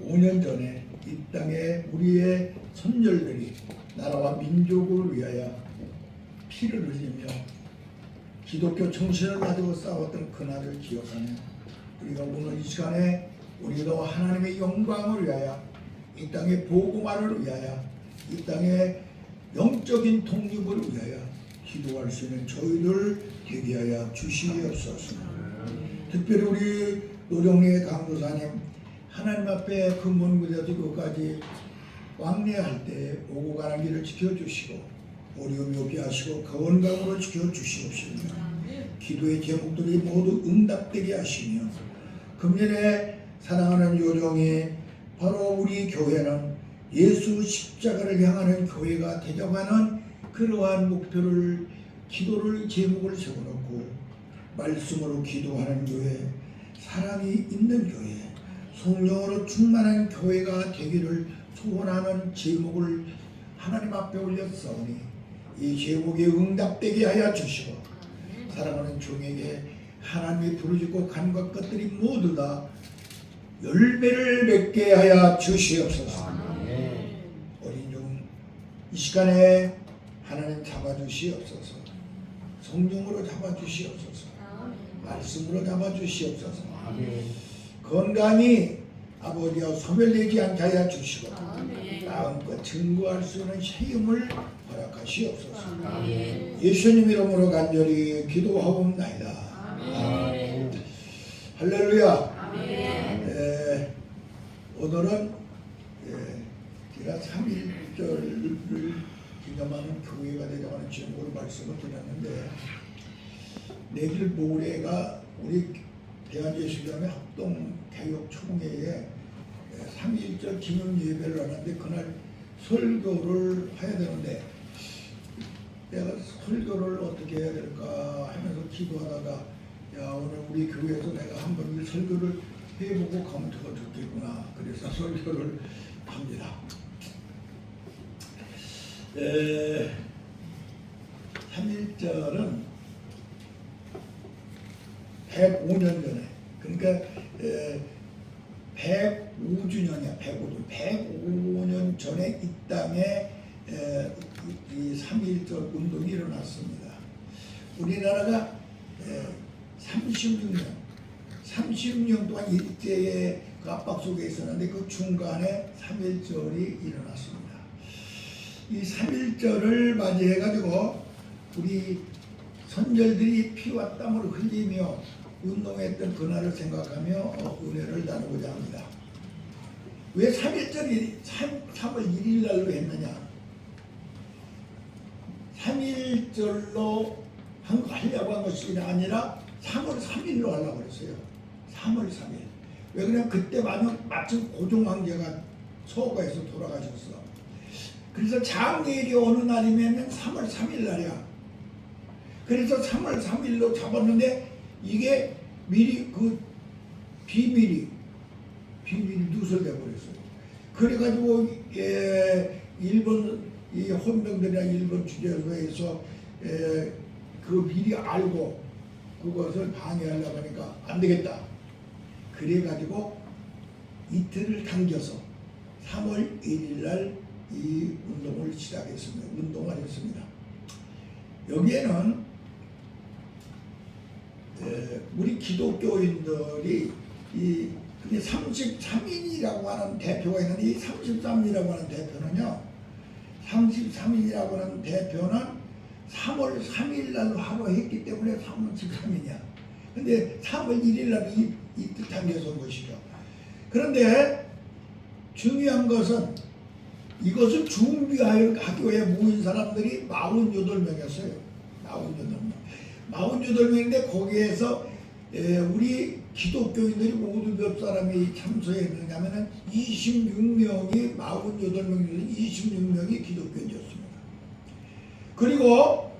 5년 전에 이 땅에 우리의 선열들이 나라와 민족을 위하여 피를 흘리며 기독교 정신을 가지고 싸웠던 그날을 기억하며 우리가 오늘 이 시간에 우리도 하나님의 영광을 위하여 이 땅의 복음화를 위하여 이 땅의 영적인 독립을 위하여 기도할 수 있는 저희들 되게 하여 주시옵소서. 특별히 우리 노정리의 강도사님 하나님 앞에 그 먼 곳에서 그까지 왕래할 때 오고 가는 길을 지켜주시고 어려움이 없게 하시고 건강으로 지켜주시옵시며 기도의 제목들이 모두 응답되게 하시며 금년에 사랑하는 요정이 바로 우리 교회는 예수 십자가를 향하는 교회가 되자마는 그러한 목표를 기도를 제목을 세워놓고 말씀으로 기도하는 교회, 사랑이 있는 교회, 성령으로 충만한 교회가 되기를 소원하는 제목을 하나님 앞에 올렸사오니 이 제목에 응답되게 하여 주시고 사랑하는 종에게 하나님이 부르짖고 간것 것들이 모두 다 열매를 맺게 하여 주시옵소서. 어린 종 이 시간에 하나님 잡아주시옵소서. 성령으로 잡아주시옵소서. 말씀으로 잡아주시옵소서. 건강히 아버지와 소멸되지 않게 하여 주시고 마음껏 증거할 수 있는 힘을 허락하시옵소서. 예수님 이름으로 간절히 기도하옵나이다. 할렐루야. 오늘은 제가 3.1절을 기념하는 교회가 되자고 하는 제목으로 말씀을 드렸는데 내일 모레가 우리 대한예수교회 합동개혁총회에 3.1절 기념 예배를 하는데 그날 설교를 해야 되는데 내가 설교를 어떻게 해야 될까 하면서 기도하다가 야 오늘 우리 교회에서 내가 한번 설교를 해보고 검토가 좋겠구나 그래서 설교를 합니다. 3.1절은 105년 전에 그러니까 105주년이야. 105년 전에 이 땅에 이 3.1절 운동이 일어났습니다. 우리나라가 30년 동안 일제의 그 압박 속에 있었는데 그 중간에 3.1절이 일어났습니다. 이 3.1절을 맞이해가지고 우리 선열들이 피와 땀을 흘리며 운동했던 그날을 생각하며 은혜를 나누고자 합니다. 왜 3.1절이 3월 1일 날로 했느냐? 3.1절로 하려고 한 것이 아니라 3월 3일로 하려고 그랬어요. 3월 3일. 왜 그러냐면 그때 마침 고종 황제가 서거에서 돌아가셨어. 그래서 장례일이 어느 날이면 3월 3일 날이야. 그래서 3월 3일로 잡았는데 이게 미리 그 비밀이 누설돼 버렸어요. 그래가지고 일본 이 헌병들이나 일본 주재소에서 그 미리 알고 그것을 방해하려고 하니까 안 되겠다. 그래가지고 이틀을 당겨서 3월 1일 날 이 운동을 시작했습니다. 운동을 했습니다. 여기에는 우리 기독교인들이 이 33인이라고 하는 대표가 있는데 이 33인이라고 하는 대표는요. 33인이라고 하는 대표는 3월 3일 날로 하루 했기 때문에 33인이야. 근데 3월 1일 날 이틀 당겨서 온 것이죠. 그런데 중요한 것은 이것을 준비하기 위해 모인 사람들이 48명이었어요. 48명인데 거기에서 우리 기독교인들이 모두 몇 사람이 참석했느냐 하면 26명이 48명 중에 26명이 기독교인이었습니다. 그리고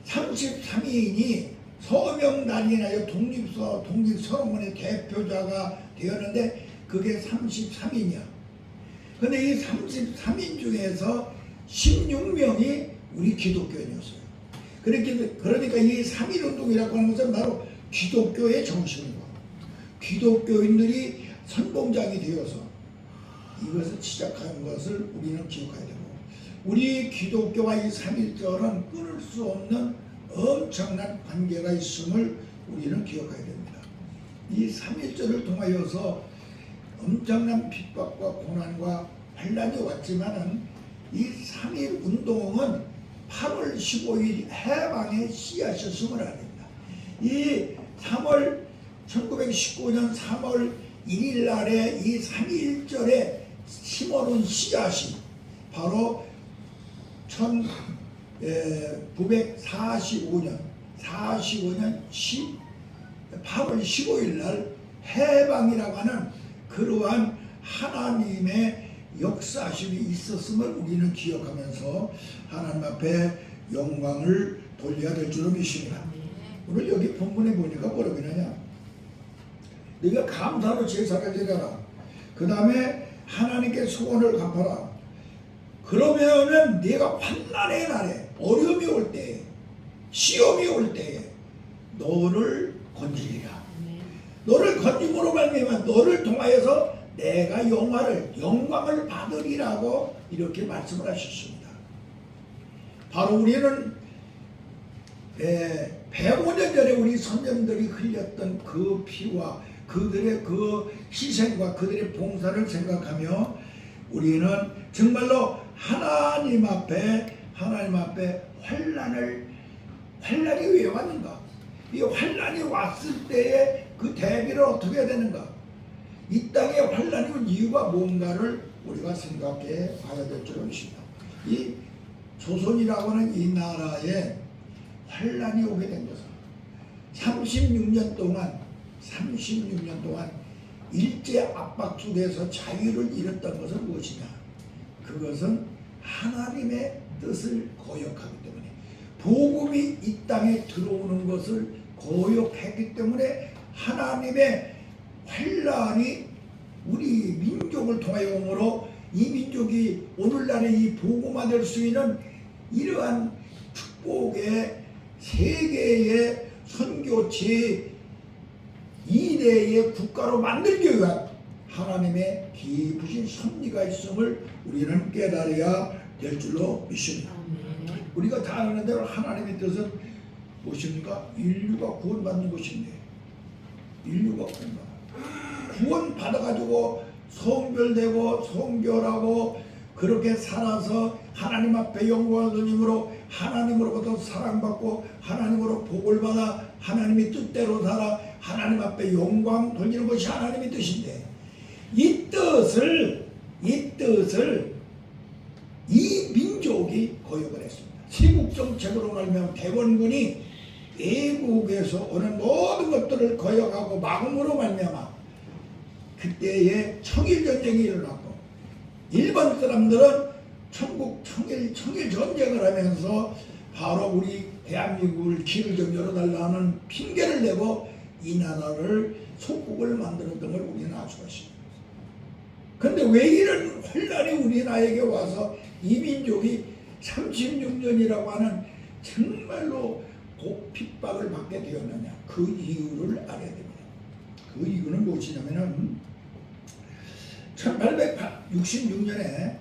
33인이 서명단이나 독립선언문의 대표자가 되었는데 그게 33인이야. 근데 이 33인 중에서 16명이 우리 기독교인이었어요. 그러니까 이 3.1운동이라고 하는 것은 바로 기독교의 정신이고 기독교인들이 선봉장이 되어서 이것을 시작한 것을 우리는 기억해야 되고, 우리 기독교와 이 삼일절은 끊을 수 없는 엄청난 관계가 있음을 우리는 기억해야 됩니다. 이 삼일절을 통하여서 엄청난 핍박과 고난과 환란이 왔지만은 이 3.1 운동은 8월 15일 해방의 씨앗이었음을 알입니다. 이 1919년 3월 1일 날에 이 3.1절에 심어놓은 씨앗이 바로 1945년 8월 15일 날 해방이라고 하는 그러한 하나님의 역사심이 있었음을 우리는 기억하면서 하나님 앞에 영광을 돌려야 될 줄로 믿습니다. 오늘 여기 본문에 보니까 뭐라고 하냐, 네가 감사로 제사를 드려라, 그 다음에 하나님께 소원을 갚아라, 그러면은 네가 환난의 날에 어려움이 올 때에 시험이 올 때에 너를 건지리라. 너를 건짐으로 말미암아 너를 통하여서 내가 영광을 받으리라고 이렇게 말씀을 하셨습니다. 바로 우리는 105년 전에 우리 선생들이 흘렸던 그 피와 그들의 그 희생과 그들의 봉사를 생각하며 우리는 정말로 하나님 앞에 환란이 왜 왔는가? 이 환란이 왔을 때에 그 대비를 어떻게 해야 되는가? 이 땅에 환란이 온 이유가 뭔가를 우리가 생각해 봐야 될 줄 믿습니다. 이 조선이라고 하는 이 나라에 환란이 오게 된 것은 36년 동안 일제 압박 속에서 자유를 잃었던 것은 무엇이냐? 그것은 하나님의 뜻을 거역하기 때문에, 복음이 이 땅에 들어오는 것을 거역했기 때문에 하나님의 환란이 우리 민족을 통하여 오므로 이 민족이 오늘날의 이 복음화 될 수 있는 이러한 축복의 세계의 선교지 2대의 국가로 만들기 위한 하나님의 깊으신 섭리가 있음을 우리는 깨달아야 될 줄로 믿습니다. 우리가 다 아는 대로 하나님의 뜻은 무엇입니까? 인류가 구원받는 것인데, 인류가 구원받아가지고 성별되고 성결하고 그렇게 살아서 하나님 앞에 영광을 돌림으로 하나님으로부터 사랑받고 하나님으로 복을 받아 하나님의 뜻대로 살아 하나님 앞에 영광 돌리는 것이 하나님의 뜻인데, 이 뜻을 이 민족이 거역을 했습니다. 세국정책으로 말하면 대원군이 외국에서 오는 모든 것들을 거역하고 막음으로 말미암아 그때에 청일전쟁이 일어났고, 일본 사람들은 청일 전쟁을 하면서 바로 우리 대한민국을 길을 좀 열어달라는 핑계를 내고 이 나라를 속국을 만들었던 걸 우리는 알 수가 있습니다. 그런데 왜 이런 혼란이 우리나라에게 와서 이 민족이 36년이라고 하는 정말로 핍박을 받게 되었느냐? 그 이유를 알아야 됩니다. 그 이유는 무엇이냐면은 1866년에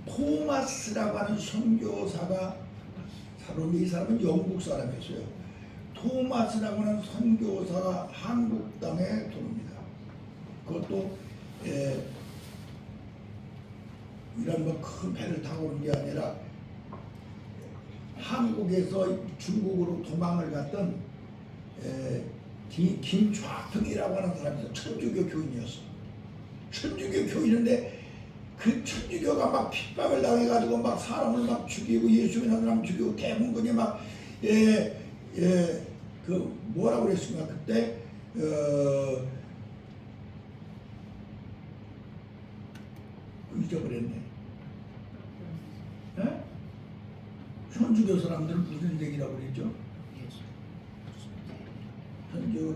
토마스라고 하는 선교사가 살았는데, 이 사람은 영국 사람이었어요. 토마스라고 하는 선교사가 한국 땅에 들어옵니다. 그것도 이런 뭐 큰 배를 타고 오는 게 아니라 한국에서 중국으로 도망을 갔던 김좌등이라고 하는 사람이 천주교 교인이었어. 천주교 교인인데 그 천주교가 막 핍박을 당해가지고 막 사람을 막 죽이고 예수 믿는 사람 죽이고 대문군이 막 그 뭐라고 그랬습니까 그때 잊어버렸네. 천주교 사람들은 무슨 얘기라고 그랬죠?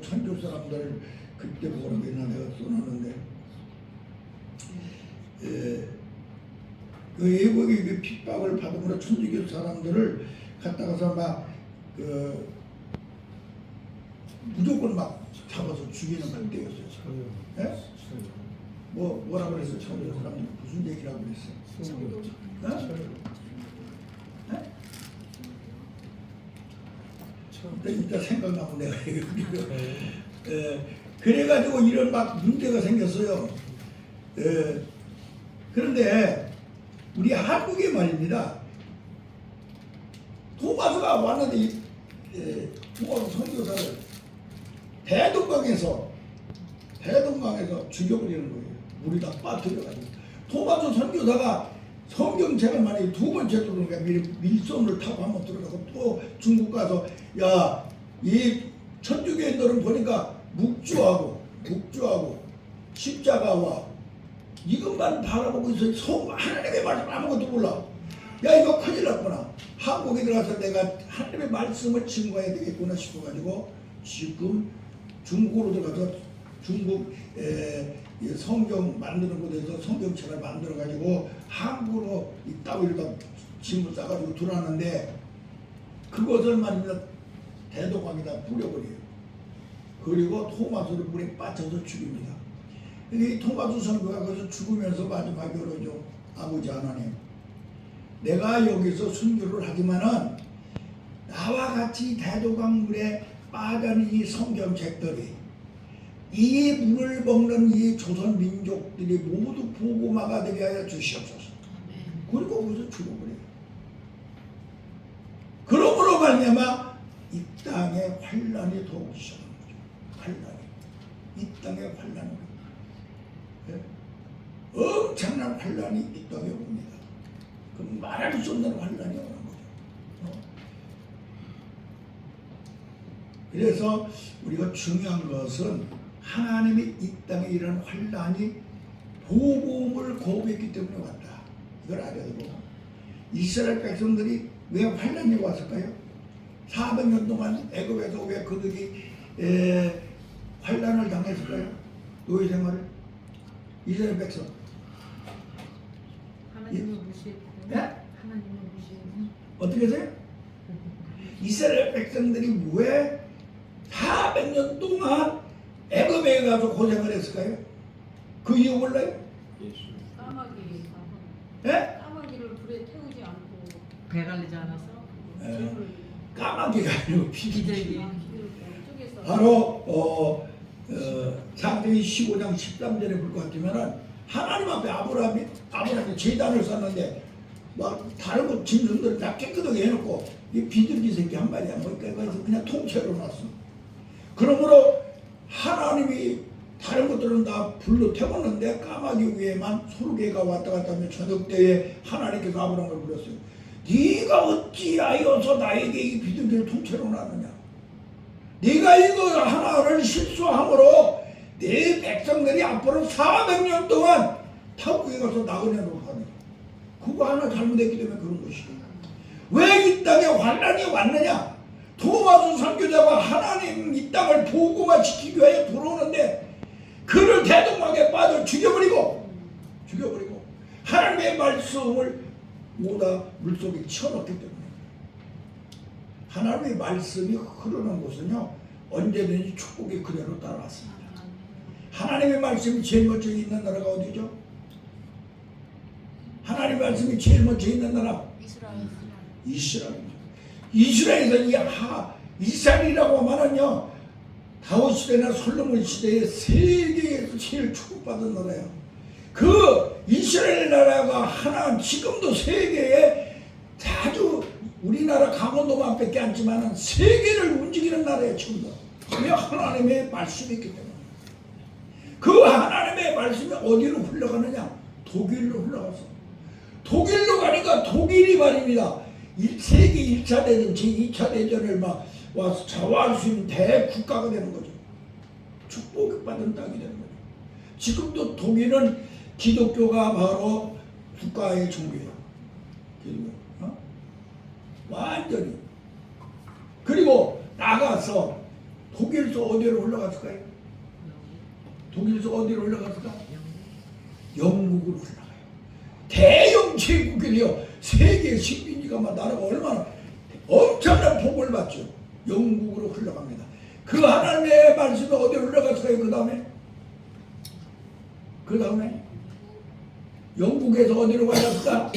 천주 사람들 그때 뭐라고 했나 내가 써놨는데, 그 외국의 그 핍박을 받음으로 천주교 사람들을 갖다가서 막 무조건 막 잡아서 죽이는 그때였어요. 예? 뭐라 그랬어요? 처음에 사람들이 무슨 얘기라고 그랬어요? 예? 이따 생각나면 내가 얘기해요. 그래가지고 이런 막 문제가 생겼어요. 그런데 우리 한국에 말입니다. 토마스가 왔는데 토마스 선교사를 대동강에서 죽여버리는 거예요. 물이 다 빠뜨려가지고. 토마스 선교사가 성경책을 만약에 두 번째 들어오니까 밀선을 타고 한번 들어가고 또 중국 가서 야, 이 천주교인들은 보니까 묵주하고 십자가와 이것만 바라보고 있어. 하나님의 말씀 아무것도 몰라. 야, 이거 큰일 났구나. 한국에 들어가서 내가 하나님의 말씀을 증거해야 되겠구나 싶어가지고 지금 중국으로 들어가서 중국 성경 만드는 곳에서 성경책을 만들어가지고 한국으로 이 따위로다 짐을 싸가지고 들어왔는데 그것을 말입니다. 대동강에다 뿌려버려요. 그리고 토마스를 물에 빠져서 죽입니다. 이 토마스 선교가 거기서 죽으면서 마지막으로 아버지 하나님, 내가 여기서 순교를 하지만은 나와 같이 대동강 물에 빠진 이 성경책들이 이 물을 먹는 이 조선 민족들이 모두 복음화가 되게 하여 주시옵소서. 그리고 거기서 죽어버려요. 그러므로 말미암아 이 땅에 환란이 더욱 시작한 거죠. 환란이. 이 땅에 환란이. 네? 엄청난 환란이 이 땅에 옵니다. 그 말할 수 없는 환란이 오는 거죠. 그래서 우리가 중요한 것은 하나님이 이 땅에 이런 환란이 복음을 거부했기 때문에 왔다. 이걸 알아야 되고, 이스라엘 백성들이 왜 환란이 왔을까요? 400년 동안 애굽에서 왜 그들이 환란을 당했을까요? 노예 생활을. 이스라엘 백성. 하나님을 무시했고. 네? 하나님을 무시했고. 어떻게 하세요? 이스라엘 백성들이 왜 400년 동안 애굽에 가서 고생을 했을까요? 그 이유 몰라요? 까마귀. 네? 까마귀를 불에 태우지 않고 배 갈리지 않아서. 재물. 까마귀가 아니고 비둘기. 쪽에서. 바로 창세기 15장 13절에 볼 것 같으면은 하나님 앞에 아브라함이 제단을 쌓는데 막 다른 거 짐승들 다 깨끗하게 해놓고 이 비둘기 새끼 한 마리 안 보니까 그래서 그냥 통째로 놨어. 그러므로 하나님이 다른 것들은 다 불로 태웠는데 까마귀 위에만 소르개가 왔다 갔다 하며 저녁 때에 하나님께서 아브라함을 불렀어요. 네가 어찌하여서 나에게 이 비둘기를 통째로 놨느냐? 네가 이거 하나를 실수함으로 네 백성들이 앞으로 400년 동안 타국에 가서 나그네로 가네. 그거 하나 잘못했기 때문에 그런 것이죠. 왜 이 땅에 환란이 왔느냐? 토마스 선교자가 하나님 이 땅을 복음화 시키기 위해 들어오는데 그를 대동강에 빠져 죽여버리고 하나님의 말씀을 모두 물속에 치워넣기 때문에 하나님의 말씀이 흐르는 곳은요 언제든지 축복이 그대로 따라왔습니다. 하나님의 말씀이 제일 먼저 있는 나라가 어디죠? 하나님의 말씀이 제일 먼저 있는 나라 이스라엘입니다. 이스라엘에서 이스라엘이라고 하면은요 다윗 시대나 솔로몬 시대에 세계에서 제일 축복받은 나라예요. 그 이스라엘 나라가 하나 지금도 세계에 자주 우리나라 강원도만 밖에 않지만 세계를 움직이는 나라예요. 지금도. 왜? 하나님의 말씀이 있기 때문에. 그 하나님의 말씀이 어디로 흘러가느냐? 독일로 흘러가서 독일로 가니까 독일이 말입니다. 세계 1차 대전, 제2차 대전을 막 와서 좌우할 수 있는 대국가가 되는 거죠. 축복받은 땅이 되는 거죠. 지금도 독일은 기독교가 바로 국가의 종교예요. 기독교. 완전히. 그리고 나가서 독일에서 어디로 올라갔을까요? 독일에서 어디로 올라갔을까? 영국으로 올라가요. 대영 제국이래요. 세계 식민지가 막 나라가 얼마나 엄청난 복을 받죠. 영국으로 흘러갑니다. 그 하나님의 말씀이 어디로 올라갔어요? 그 다음에 영국에서 어디로 가셨다?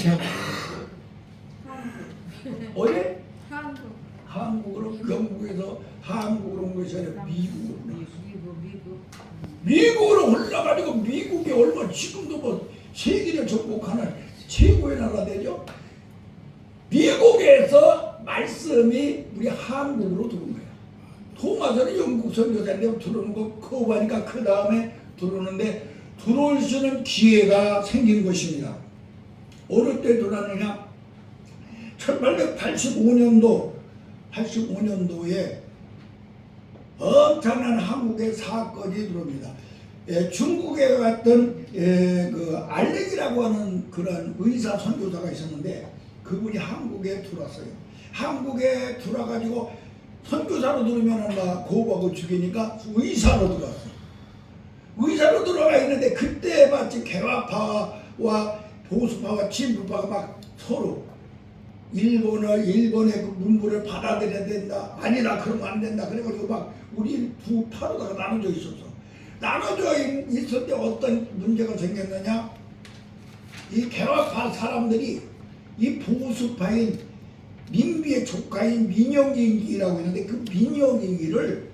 어디? 한국. 한국으로, 영국에서 한국으로 온 것이 아니라 미국으로 올라갔어요. 미국. 미국으로 올라가지고 미국이 얼마 지금도 뭐 세계를 정복하는 최고의 나라 되죠. 미국에서 말씀이 우리 한국으로 들어온 거야. 토마스는 영국 선교사인데 들어오는 거 크고 하니까 그 다음에 들어오는데 들어올 수 있는 기회가 생긴 것입니다. 어느 때 들어왔느냐? 1885년도에 엄청난 한국의 사건이 들어옵니다. 중국에 갔던 그 알렉이라고 하는 그런 의사 선교사가 있었는데 그분이 한국에 들어왔어요. 한국에 들어와가지고 선교사로 들어오면 막 고고하고 죽이니까 의사로 들어왔어요. 의사로 들어가 있는데 그때 마치 개화파와 보수파와 진보파가 막 서로 일본의 그 문물을 받아들여야 된다. 아니다. 그러면 안 된다. 그래가지고 막 우리 두 파로다가 나눠져 있었어. 나눠져 있을 때 어떤 문제가 생겼느냐? 이 개화파 사람들이 이 보수파인 민비의 조카인 민영인기라고 있는데 그 민영인기를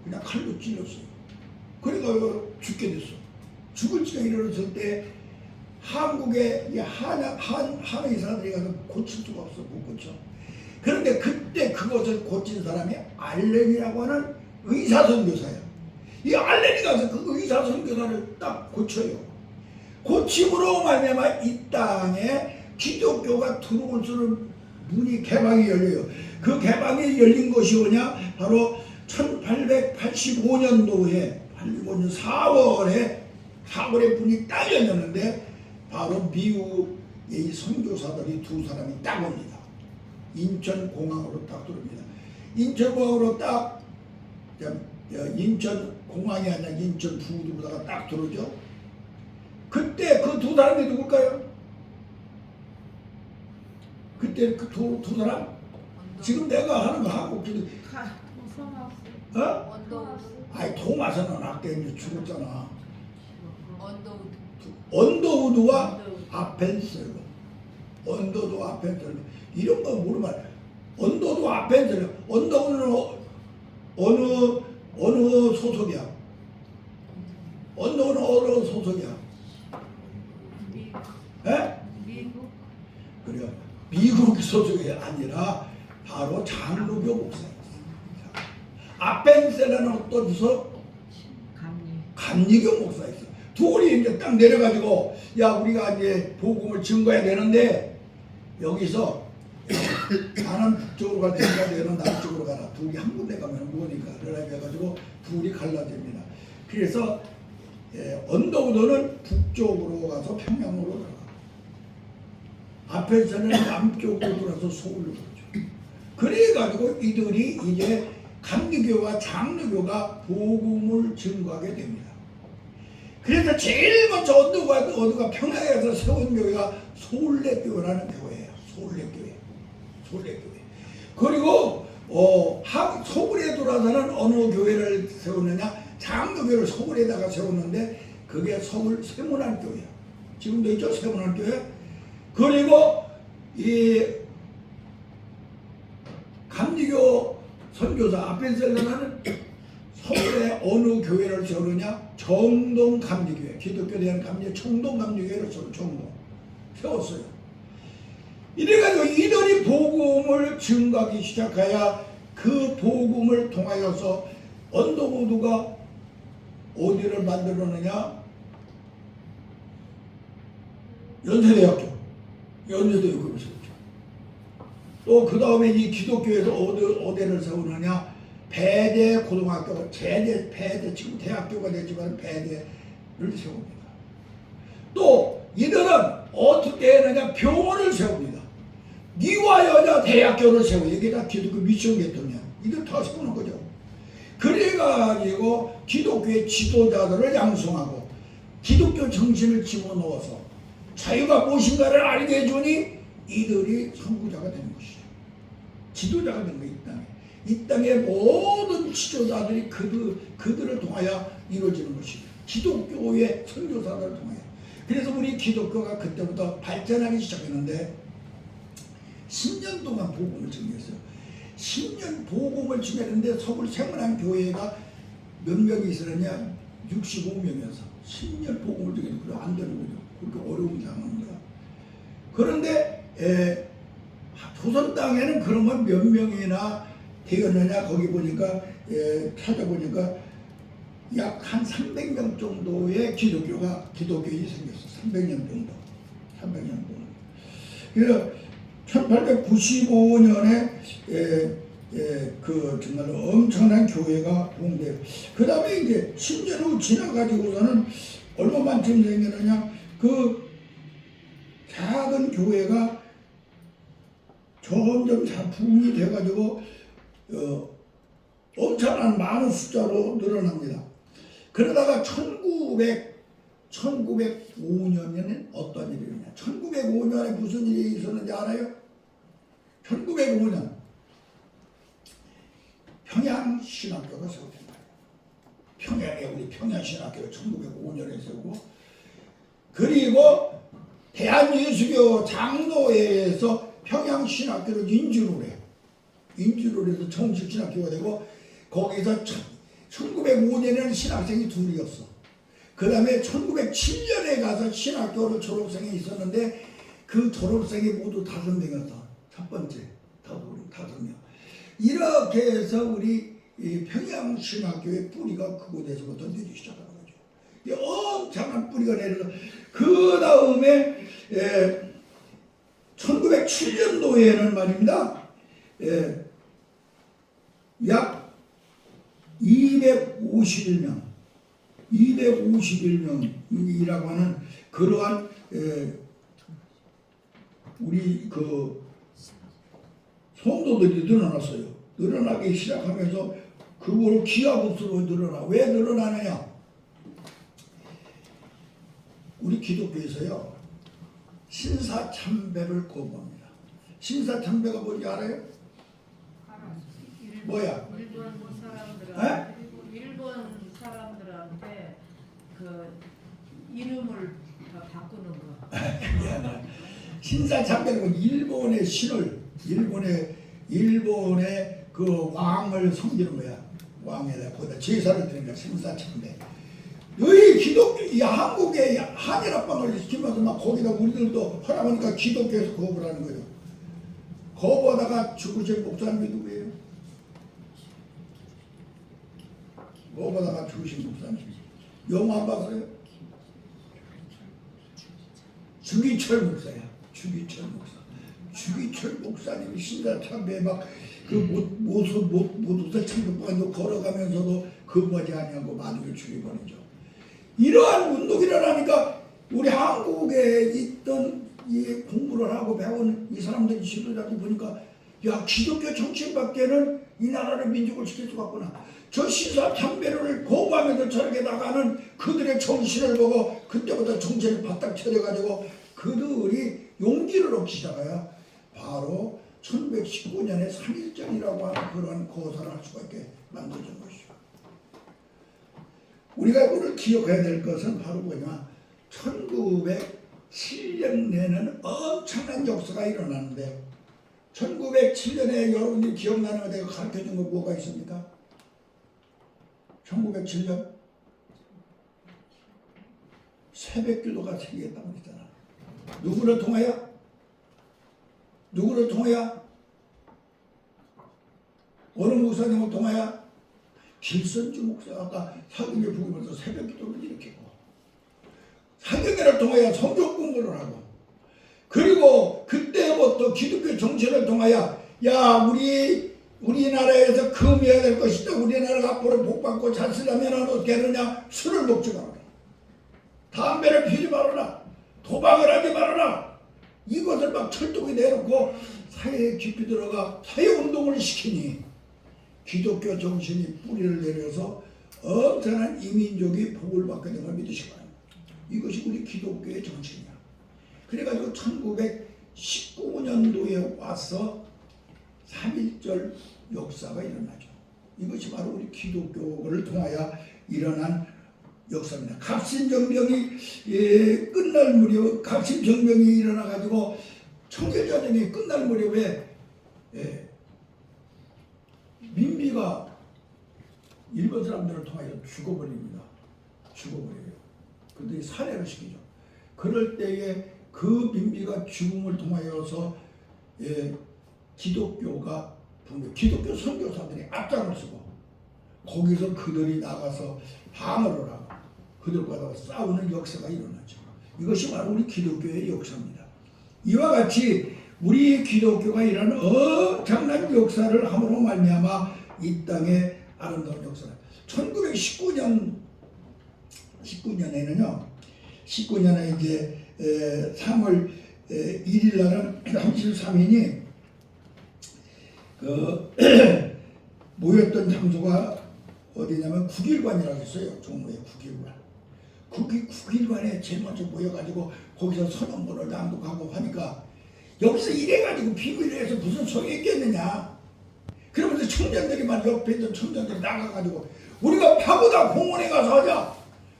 그냥 칼로 찔렀어요. 그래가 죽게 됐어. 죽을 지경에 이르렀을 때 한국의 한 의사들이 가서 고칠 수가 없어. 못 고쳐. 그런데 그때 그것을 고친 사람이 알렌이라고 하는 의사 선교사야. 이 알렌이 가서 그 의사 선교사를 딱 고쳐요. 고침으로 말미암아 이 땅에 기독교가 들어올 수 있는 문이 개방이 열려요. 그 개방이 열린 것이 뭐냐? 바로 1885년도에 85년 4월에 문이 딱 열렸는데 바로 미국의 선교사들이 두 사람이 딱 옵니다. 인천공항으로 딱 들어옵니다. 인천공항으로 딱 인천공항이 아니라 인천부두보다가 딱 들어오죠. 그때 그 두 사람이 누굴까요? 그때 그 두 사람? 지금 내가 하는 거 한국 기도 어? 아니 토마스는 아까 이제 죽었잖아. 언더우드와 아펜셀러. 언더우드와 아펜셀러. 이런 거 모르면 언더우드와 아펜셀러. 언더우드는 어느 소속이야? 언더우드는 어느 소속이야? 미국. 그래요. 미국 소속이 아니라 바로 장로교 목사였어요. 아펜셀러는 어떤 소속? 감리교 목사였어. 둘이 이제 딱 내려가지고 야 우리가 이제 복음을 증거해야 되는데 여기서 나는 북쪽으로 갈 테니까 너는 남쪽으로 가라. 둘이 한 군데 가면 뭐니까 그러라 해가지고 둘이 갈라집니다. 그래서 언더우드는 북쪽으로 가서 평양으로 들어가. 앞에서는 남쪽으로 들어서 서울로 가죠. 그래가지고 이들이 이제 감리교와 장로교가 복음을 증거하게 됩니다. 그래서 제일 먼저 언더가 평양에서 세운 교회가 서울대교회라는 교회예요. 서울대교회. 그리고 서울에 들어와서는 어느 교회를 세웠느냐? 장로교를 서울에다가 세웠는데 그게 서울 세문안교회야. 지금도 있죠? 세문안교회. 그리고 이 감리교 선교사 아펜셀러는 서울에 어느 교회를 세우느냐? 정동감리교회. 기독교에 대한 감리 청동감리교회를 세웠어요. 이래가지고 이들이 복음을 증거하기 시작해야 그 복음을 통하여서 언더우드가 어디를 만들었느냐? 연세대학교를 세웠죠. 또 그 다음에 이 기독교에서 어디를 세우느냐? 배대 고등학교, 배대 지금 대학교가 됐지만 배대를 세웁니다. 또 이들은 어떻게 했느냐? 병원을 세웁니다. 미화 여자 대학교를 세워. 이게 다 기독교 미션 계통이야. 이들 다 세우는 거죠. 그래가지고 기독교의 지도자들을 양성하고 기독교 정신을 집어넣어서 자유가 무엇인가를 알게 해주니 이들이 선구자가 되는 것이죠. 지도자가 되는 거예요. 이 땅에 모든 모든 지도자들이 그들을 통하여 이루어지는 것입니다. 기독교의 선교사들을 통하여. 그래서 우리 기독교가 그때부터 발전하기 시작했는데 10년 동안 복음을 증거했어요. 10년 복음을 증거했는데 서울 생문안 교회가 몇 명이 있으느냐? 65명이어서 10년 복음을 증거했는데 안 되는 거죠. 그렇게 어려운 상황입니다. 그런데 조선 땅에는 그러면 몇 명이나 되었느냐? 거기 보니까 찾아보니까 약 한 300명 정도의 기독교인이 생겼어. 300년 정도. 300년 정도. 그래서 1895년에 그 정말로 엄청난 교회가 봉돼요. 그 다음에 이제 10년 후 지나가지고서는 얼마만큼 생겼느냐? 그 작은 교회가 점점 부흥이 돼가지고 엄청난 많은 숫자로 늘어납니다. 그러다가 1905년에는 어떤 일이 있냐? 1905년에 무슨 일이 있었는지 알아요? 1905년 평양신학교가 세워진 거예요. 평양에 우리 평양신학교가 1905년에 세우고, 그리고 대한예수교 장로회에서 평양신학교를 인주를 해요. 인주를 해서 정식 신학교가 되고, 거기서 1905년에는 신학생이 둘이었어. 그 다음에 1907년에 가서 신학교를 졸업생이 있었는데 그 졸업생이 모두 5명이었어. 첫 번째 5명. 이렇게 해서 우리 평양신학교의 뿌리가 그곳에서부터 내리기 시작하는 거죠. 이 엄청난 뿌리가 내려서 그 다음에 1907년도에는 말입니다. 약 251명이라고 하는 그러한 우리 그 성도들이 늘어났어요. 늘어나기 시작하면서 그거로 기하급수로 늘어나. 왜 늘어나느냐? 우리 기독교에서요 신사참배를 거부합니다. 신사참배가 뭔지 알아요? 뭐야? 일본 사람들한테 그 이름을 다 바꾸는 거. 신사참배는 일본의 신을 일본의 그 왕을 섬기는 거야. 왕에다 거기다 제사를 드리는 거야. 신사참배. 너희 기독교, 이 한국의 한일합방을 시키면서 막 거기다 우리들도 하라보니까 기독교에서 거부를 하는 거예요. 거부하다가 죽으신 목사님이 누구예요? 거부하다가 죽으신 목사님. 영화 안 봤어요? 주기철 목사야. 주기철 목사. 주기철 목사님이 신사참배에 막그 못웃어 창백방에 걸어가면서도 거부하지 아니하고 마귀를 죽여버리죠. 이러한 운동이 일어나니까 우리 한국에 있던 이 공부를 하고 배운 이 사람들이 지도자들 보니까 야, 기독교 정치인밖에는 이 나라를 민족을 지킬 수가 없구나. 저 신사참배를 거부하면서 저렇게 나가는 그들의 정신을 보고 그때부터 정신을 바닥 차려가지고 그들이 용기를 얻기 시작해요. 바로 1919년에 3.1절이라고 하는 그런 거사를 할 수가 있게 만들어진 것이죠. 우리가 오늘 기억해야 될 것은 바로 뭐냐? 1907년에는 엄청난 역사가 일어나는데 1907년에 여러분들이 기억나는 거 내가 가르쳐준 거 뭐가 있습니까? 1907년 새벽기도가 생겼다고 했잖아. 누구를 통하여? 누구를 통하여? 어느 목사님을 통하여? 길선주 목사가 사경에 부으면서 새벽기도를 일으키고 사경회를 통하여 성경 공부를 하고 그리고 그때부터 기독교 정신을 통하여 야 우리나라에서 금해야 될 것이다. 우리나라가 앞으로 복받고 잘 쓰려면 어떻게 하느냐? 술을 먹지 말아라. 담배를 피우지 말아라. 도박을 하지 말아라. 이것을 막 철독이 내놓고 사회에 깊이 들어가 사회운동을 시키니 기독교 정신이 뿌리를 내려서 엄청난 이민족이 복을 받게 된 걸 믿으시기 바랍니다. 이것이 우리 기독교의 정신이야. 그래가지고 1919년도에 와서 3.1절 역사가 일어나죠. 이것이 바로 우리 기독교를 통하여 일어난 역사입니다. 갑신정병이 끝날 무렵, 갑신정병이 일어나 가지고 청계전쟁이 끝날 무렵에 민비가 일본 사람들을 통하여 죽어버립니다. 죽어버려요. 그들이 살해를 시키죠. 그럴 때에 그 민비가 죽음을 통하여서 기독교가 기독교 선교사들이 앞장을 서고 거기서 그들이 나가서 방어를 하고 그들과 싸우는 역사가 일어나죠. 이것이 바로 우리 기독교의 역사입니다. 이와 같이 우리 기독교가 이런 엄청난 역사를 함으로 말미암아 이 땅에 아름다운 역사를 1919년에는요 19년에 이제 3월 1일 날은 33인이 모였던 장소가 어디냐면 국일관이라고 있어요. 종로의 국일관. 국일관에 제일 먼저 모여가지고 거기서 선언문을 낭독하고 하니까 여기서 이래가지고 비밀회에서 무슨 소용이 있겠느냐. 그러면서 청년들이만 옆에 있던 청년들이 나가가지고 우리가 파고다 공원에 가서 하자.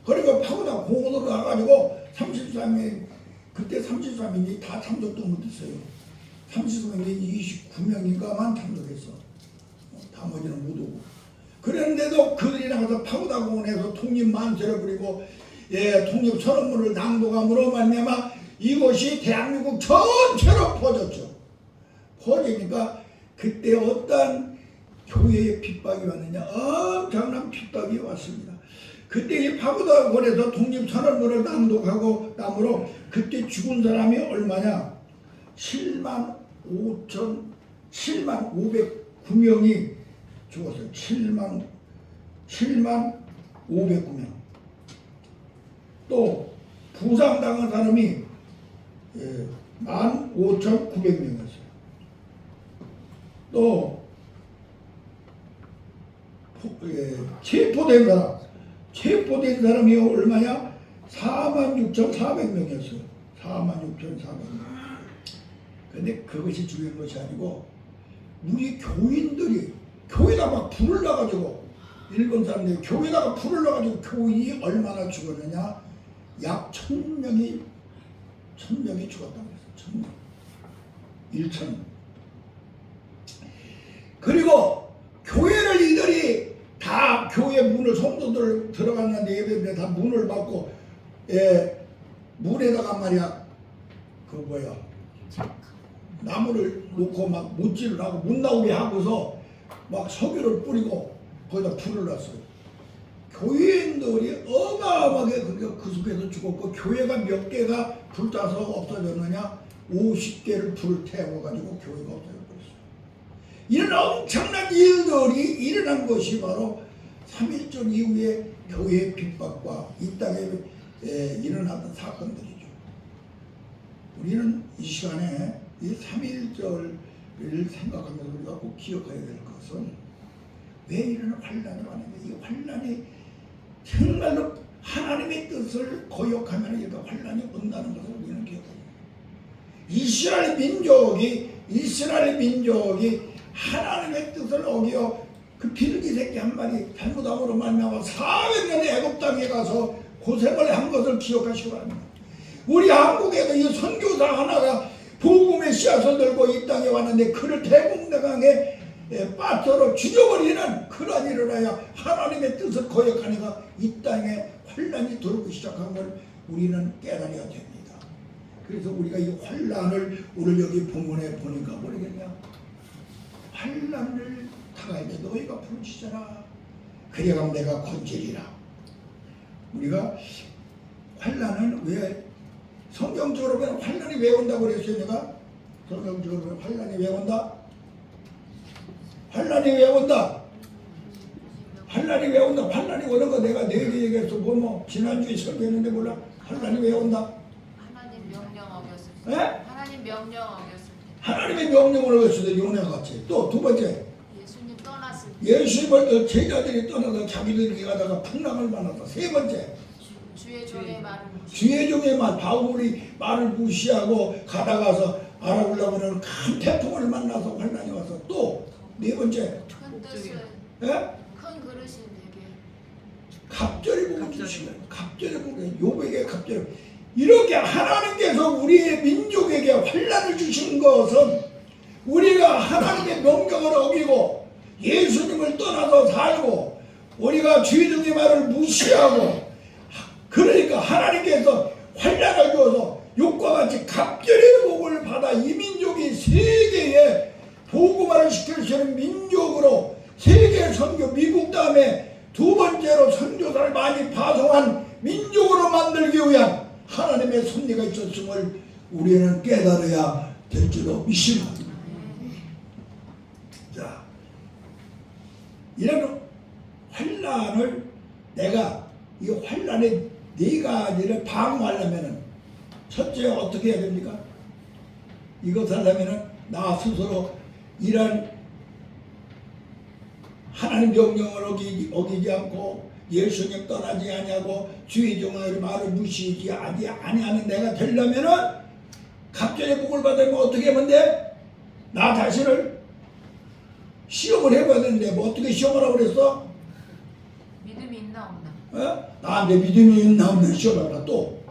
그러니까 파고다 공원으로 나가가지고 33인 그때 33인이 다 참석도 못했어요. 33인이 29명인가만 참석했어. 나머지는 못 오고. 그랬는데도 그들이 나가서 파고다 공원에서 독립 만세를 부리고 독립 선언문을 낭독함으로 말미암아 이것이 대한민국 전체로 퍼졌죠. 퍼지니까 그때 어떤 교회의 핍박이 왔느냐 엄청난 핍박이 왔습니다. 그때 이 파고다 공원에서 독립 선언문을 낭독하고 남으로 그때 죽은 사람이 얼마냐 7만 509명이 죽었어요. 7만 509명. 또 부상당한 사람이 15,900명이었어요. 또 체포된 사람이 얼마냐? 46,400명이었어요. 46,400명. 근데 그것이 중요한 것이 아니고 우리 교인들이 교회에다 막 불을 넣어가지고 일본 사람들이 교회에다가 불을 넣어가지고 교인이 얼마나 죽었느냐? 약 1,000명이 죽었다고 했어요. 1,000명. 1,000. 그리고 교회를 이들이 다 교회 문을 성도들 들어갔는데 예배인데 다 문을 받고 문에다가 말이야 나무를 놓고 막 못질을 하고 못 나오게 하고서 막 석유를 뿌리고 거기다 불을 놨어요. 교인들이 어마어마하게 그 속에서 죽었고 교회가 몇 개가 불타서 없어졌느냐 50개를 불을 태워가지고 교회가 없어져버렸어요. 이런 엄청난 일들이 일어난 것이 바로 3.1절 이후에 교회의 핍박과 이 땅에 일어났던 사건들이죠. 우리는 이 시간에 이 3.1절을 생각하면서 우리가 꼭 기억해야 될 것은 왜 이런 환란이 왔는가. 이 환란이 정말로 하나님의 뜻을 거역하면 이렇게 환란이 온다는 것을 우리는 기억해야 됩니다. 이스라엘 민족이 하나님의 뜻을 어기어 그 비둘기 새끼 한 마리 잘못함으로 말미암아 400년의 애굽 땅에 가서 고생을 한 것을 기억하시기 바랍니다. 우리 한국에도 이 선교사 하나가 복음의 씨앗을 들고 이 땅에 왔는데 그를 대공대강에 빠져로 죽여버리는 그런 일을 하여 하나님의 뜻을 거역하니까 이 땅에 환란이 들어오기 시작한 걸 우리는 깨달아야 됩니다. 그래서 우리가 이 환란을 오늘 여기 본문에 보니까 모르겠냐. 환란을 당할 때 너희가 부르짖어라. 그래야 내가 건지리라. 우리가 환란은 왜 성경적으로 보면 환란이 왜 온다고 그랬어요? 내가 성경적으로 보면 환란이 왜 온다? 환란이 왜 온다? 환란이 왜 온다? 환란이 오는 거 내가 내게 얘기했어. 지난주에 설교했는데 몰라? 환란이 왜 온다? 하나님 명령 어겼을 때. 네? 하나님 명령 어겼을 때. 하나님의 명령을 어겼을 때 요나 같이. 또 두 번째 예수님 떠났을 때. 예수님을 제자들이 떠나서 자기들이 가다가 풍랑을 만났다. 세 번째 주의 종의 말을 무시. 주의 종의 말 바울이 말을 무시하고 가다가서 알아보려고 하는 큰 태풍을 만나서 환란이 와서 또 네 번째 큰 뜻을 예? 큰 그릇이 되게 갑절이 복을 주시면 갑절이 복을 요백에 갑절이 이렇게 하나님께서 우리의 민족에게 환난을 주신 것은 우리가 하나님의 명령을 어기고 예수님을 떠나서 살고 우리가 주의 말을 무시하고 그러니까 하나님께서 환난을 주어서 욕과 같이 갑절의 복을 받아 이 민족이 세계에 복음화를 시켜주시는 민족으로 세계 선교 미국 다음에 두 번째로 선교사를 많이 파송한 민족으로 만들기 위한 하나님의 섭리가 있었음을 우리는 깨달아야 될 줄로 믿습니다. 자, 이런 환난을 내가 이 환난의 네 가지를 방어하려면은 첫째 어떻게 해야 됩니까? 이것 하려면은 나 스스로 이런 하나님 명령을 어기지 않고 예수님 떠나지 아니하고 주의 종의 말을 무시하지 아니하는 내가 되려면은 갑절의 복을 받으면 어떻게 하면 돼? 나 자신을 시험을 해봐야 되는데 뭐 어떻게 시험을 하고 그랬어? 믿음이 있나 없나. 어? 나한테 믿음이 있나 없나 시험해봐라. 또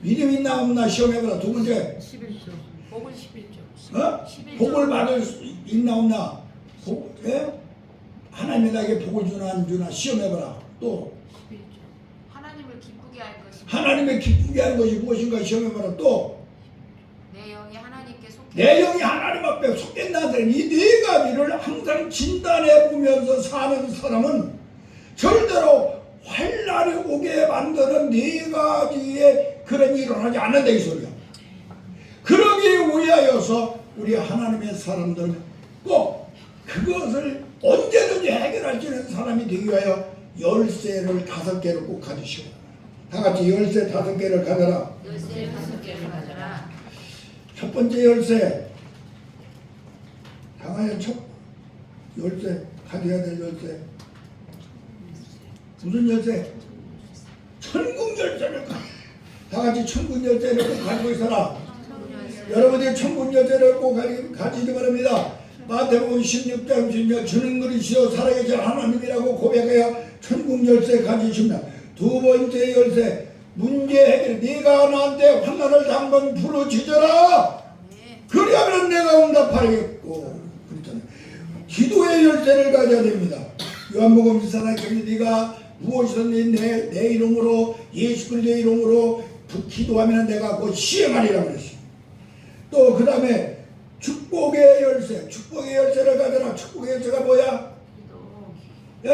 믿음이 있나 없나 시험해봐라. 두 번째 11조. 복을 11조. 어? 11조. 복을 받을 수 있나 없나? 예? 하나님이 나에게 복을 주나 안 주나 시험해봐라. 또 11조. 하나님을 기쁘게 할 것이. 하나님의 기쁘게 하는 것이 무엇인가 시험해봐라. 또 내 영이 하나님께 속해. 내 영이 하나님 앞에 속했나들은 이 네 가지를 항상 진단해 보면서 사는 사람은 절대로 환난이 오게 만드는 네 가지의 그런 일을 하지 않는다 이 소리야. 그러기 위하여서 우리 하나님의 사람들은 꼭 그것을 언제든지 해결할 수 있는 사람이 되기 위하여 열쇠를 5개를 꼭 가지시오. 다 같이 열쇠 5개를 가져라. 열쇠 5개를 가져라. 첫 번째 열쇠, 당연히 첫 열쇠 가져야 될 열쇠. 무슨 열쇠? 천국 열쇠를 다 같이 천국 열쇠를 꼭 가지고 있어라. 여러분이 천국 열쇠를 꼭 가지기 바랍니다. 마태복음 16장 16절 주는 그리스도 살아계신 하나님이라고 고백하여 천국 열쇠 가지십니다. 두 번째 열쇠 문제 해결. 네가 나한테 환난을 당번 부르짖어라. 그리하면 내가 응답하겠고. 그렇잖아요. 기도의 열쇠를 가져야 됩니다. 요한복음 14장에 네가 무엇이든 내 이름으로 예수 그리스도의 이름으로 기도하면 내가 곧 시행하리라고 그랬어요. 또 그 다음에 축복의 열쇠, 축복의 열쇠를 가져라. 축복의 열쇠가 뭐야? 예?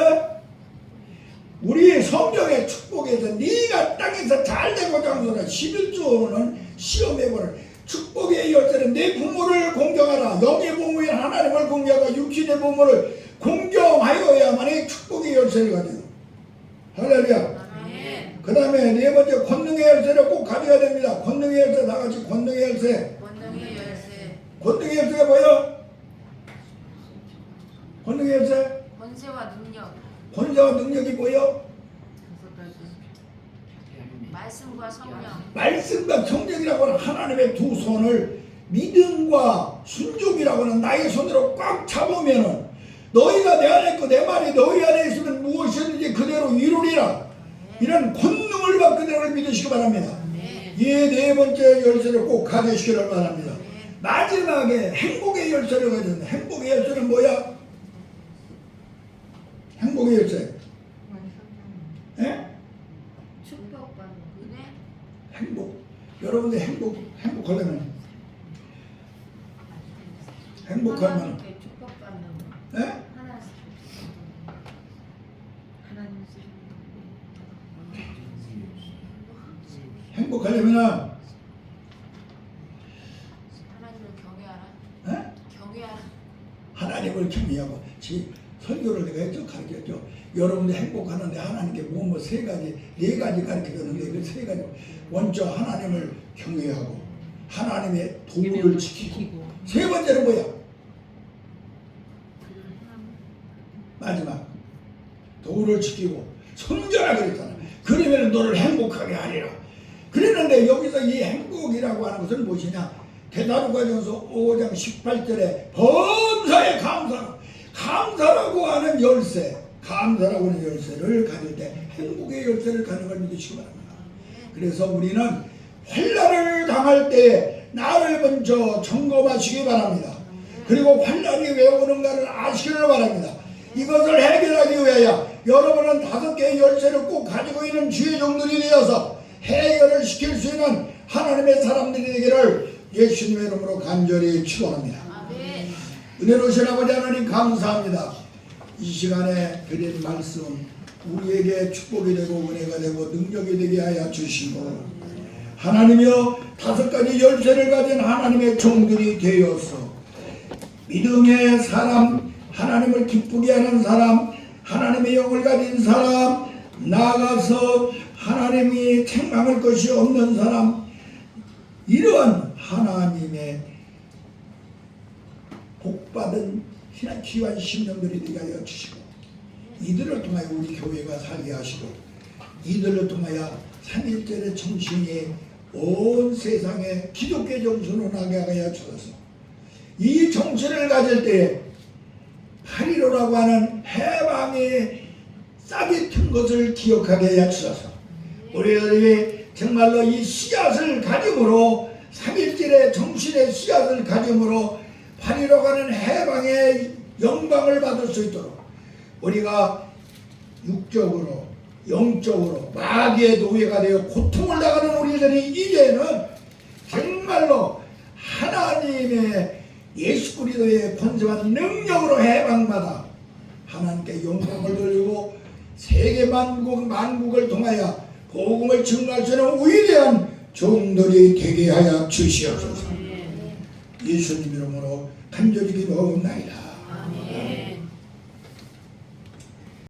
우리 성경의 축복에서 네가 땅에서 잘되고 장수라 11조는 시험해보는 축복의 열쇠는 내 부모를 공경하라. 영의 부모인 하나님을 공경하고 육신의 부모를 공경하여야만이 축복의 열쇠를 가져요. 할렐루야. 그 다음에 네 번째 권능의 열쇠를 꼭 가져야 됩니다. 권능의 열쇠 다 같이 권능의 열쇠. 권능의 열쇠. 권능의 열쇠가 뭐야? 권능의 열쇠? 권세와 능력. 권세와 능력이 뭐예요? 말씀과 성령. 말씀과 성령이라고 하는 하나님의 두 손을 믿음과 순종이라고 하는 나의 손으로 꽉 잡으면은 너희가 내 안에 있고 내 말이 너희 안에 있으면 무엇이든지 그대로 이루리라. 이런 권능을 받게 되는 걸 믿으시기 바랍니다. 이 네 번째 열쇠를 꼭 가지시기를 바랍니다. 마지막에 행복의 열쇠를 가져야 된다. 행복의 열쇠는 뭐야? 행복의 열쇠. 예? 축복받는 은혜. 행복. 여러분들 행복하려면 하나님께 축복받는 거. 예? 행복하려면 하나님을 경외하라. 예? 경외하라. 하나님을 경외하고 설교를 내가 했죠. 가르쳤죠. 여러분들 행복하는데 하나님께 뭐 세 가지, 네 가지 가르쳐줬는데 그 세 가지 먼저 하나님을 경외하고 하나님의 도를 지키고 세 번째는 뭐야? 마지막 도를 지키고 성전하라 그랬잖아. 그러면 너를 행복하게 하리라. 그랬는데 여기서 이 행복이라고 하는 것은 무엇이냐? 대사로가전서 5장 18절에 범사에 감사하라. 감사라고 하는 열쇠, 감사라고 하는 열쇠를 가질 때 행복의 열쇠를 가는 걸 믿으시기 바랍니다. 그래서 우리는 환난을 당할 때 나를 먼저 점검하시기 바랍니다. 그리고 환난이 왜 오는가를 아시기를 바랍니다. 이것을 해결하기 위하여 여러분은 5개의 열쇠를 꼭 가지고 있는 주의 종들이 되어서 해결을 시킬 수 있는 하나님의 사람들이 되기를 예수님의 이름으로 간절히 축원합니다. 아멘. 은혜로우신 아버지 하나님 감사합니다. 이 시간에 드린 말씀 우리에게 축복이 되고 은혜가 되고 능력이 되게 하여 주시고 하나님이여 5가지 열쇠를 가진 하나님의 종들이 되어서 믿음의 사람, 하나님을 기쁘게 하는 사람, 하나님의 영을 가진 사람, 나아가서 하나님이 책망할 것이 없는 사람, 이러한 하나님의 복받은 귀한 심령들이 되게 하여 주시고 이들을 통하여 우리 교회가 살게 하시고 이들을 통하여 3.1절의 정신이 온 세상에 기독교 정신으로 나게 하여 주셔서 이 정신을 가질 때에 8.15라고 하는 해방의 싹이 튼 것을 기억하게 하여 주셔서 우리들이 정말로 이 씨앗을 가짐으로 3.1절의 정신의 씨앗을 가짐으로 8.15라고 하는 해방의 영광을 받을 수 있도록 우리가 육적으로 영적으로 마귀의 노예가 되어 고통을 당하는 우리들이 이제는 정말로 하나님의 예수 그리스도의 권세한 능력으로 해방받아 하나님께 영광을 돌리고 세계 만국을 통하여 복음을 증거할 수 있는 위대한 종들이 되게 하여 주시옵소서. 예수님 이름으로 간절히 기도하옵나이다. 아멘.